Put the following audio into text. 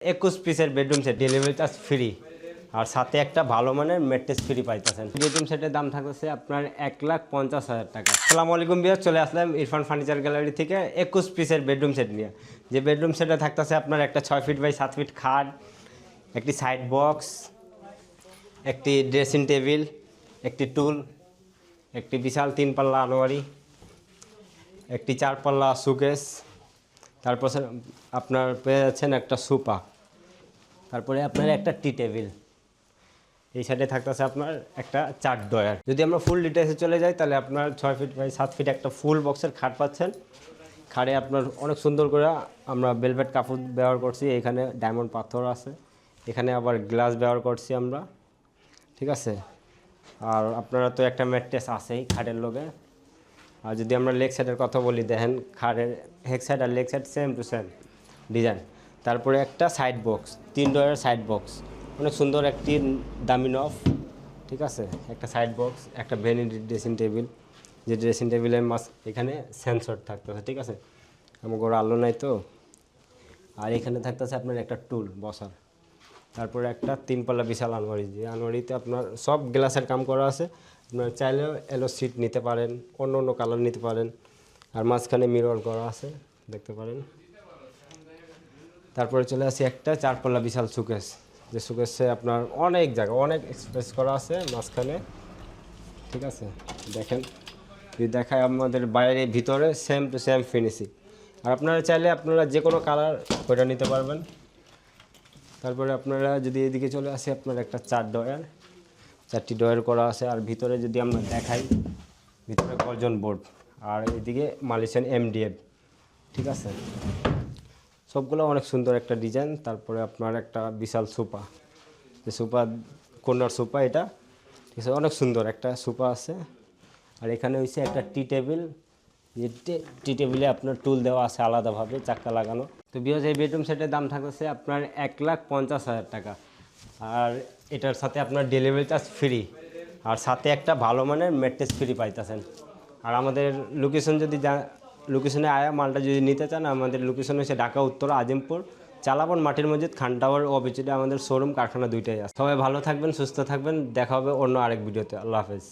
21 পিসের bedroom set, delivery charge free, আর সাথে একটা ভালো মানের ম্যাট্রেস ফ্রি পাইতেছেন। বেডরুম সেটের দাম থাকছে আপনার 1,50,000 টাকা। আসসালামু আলাইকুম বিয়ার, চলে আসলাম ইরফান ফার্নিচার গ্যালারি থেকে 21 পিসের বেডরুম সেট নিয়ে। যে বেডরুম সেটে থাকতেছে আপনার একটা 6 ফিট বাই 7 ফিট খাট, একটি সাইড বক্স, একটি ড্রেসিং টেবিল, একটি টুল, একটি বিশাল 3 পাল্লা আলমারি, একটি 4 পাল্লা সুকেস, তারপর আপনার পেয়ে যাচ্ছেন একটা সোফা, তারপরে আপনার একটা টি টেবিল। এই সাইডে থাকতেছে আপনার একটা 4 ডয়ার। যদি আমরা ফুল ডিটেলসে চলে যাই তাহলে আপনার 6 ফিট বাই 7 ফিট একটা ফুল বক্সের খাট পাচ্ছেন। খাটে আপনার অনেক সুন্দর করে আমরা ভেলভেট কাপড় ব্যবহার করছি, এখানে ডায়মন্ড পাথর আছে, এখানে আবার গ্লাস ব্যবহার করছি আমরা, ঠিক আছে। আর আপনারা তো একটা ম্যাট্রেস আছেই খাটের লগে। আর যদি আমরা লেগ সাইডের কথা বলি, দেখেন খাটের হেড সাইড আর leg side same to same design. তারপরে একটা সাইড বক্স, 3 ডয়ারের সাইড বক্স, অনেক সুন্দর একটি দামি নফ, ঠিক আছে। একটা সাইড বক্স, একটা ভ্যানিটি ড্রেসিং টেবিল, যে ড্রেসিং টেবিলের এখানে সেন্সর থাকতেছে, ঠিক আছে। আমাকে ওর আলো নাই তো। আর এখানে থাকতেছে আপনার একটা টুল বসার। তারপরে একটা 3 পাল্লা বিশাল আলমারি, যে আলমারিতে আপনার সব গ্লাসের কাম করা আছে। আপনার চাইলেও এলো সিট নিতে পারেন, অন্য অন্য কালার নিতে পারেন। আর মাঝখানে মিরর করা আছে, দেখতে পারেন। তারপরে চলে আসি একটা 4 পাল্লা বিশাল সুকেস, যে সুকেসে আপনার অনেক জায়গা, অনেক স্পেস করা আছে মাঝখানে, ঠিক আছে। দেখেন, যদি দেখায় আমাদের বাইরে ভিতরে সেম টু সেম ফিনিশিং। আর আপনারা চাইলে আপনারা যে কোনো কালার ওইটা নিতে পারবেন। তারপরে আপনারা যদি এদিকে চলে আসি, আপনার একটা 4 ডয়ার, 4টি ডয়ার করা আছে। আর ভিতরে যদি আমরা দেখাই, ভিতরে গর্জন বোর্ড, আর এদিকে মালয়েশিয়ান MDF, ঠিক আছে। সবগুলো অনেক সুন্দর একটা ডিজাইন। তারপরে আপনার একটা বিশাল সোফা, যে সোফা কর্নার সোফা, এটা ঠিক আছে, অনেক সুন্দর একটা সোফা আছে। আর এখানে হচ্ছে একটা টি টেবিল, যে টি টেবিলে আপনার টুল দেওয়া আছে আলাদাভাবে, চাক্কা লাগানো। তো বিকজ এই বেডরুম সেটের দাম থাকছে আপনার 1,50,000 টাকা। আর এটার সাথে আপনার ডেলিভারি চার্জ ফ্রি, আর সাথে একটা ভালো মানের ম্যাট্রেস ফ্রি পাইতেছেন। আর আমাদের লোকেশন যদি লোকেশনে আয়া মালটা যদি নিতে চান, আমাদের লোকেশন হচ্ছে ঢাকা উত্তর আজিমপুর, চালাবন মাটির মসজিদ, খান টাওয়ার অপোজিটে আমাদের শোরুম, কারখানা দুইটাই আছে। সবাই ভালো থাকবেন, সুস্থ থাকবেন, দেখা হবে অন্য আরেক ভিডিওতে। আল্লাহ হাফেজ।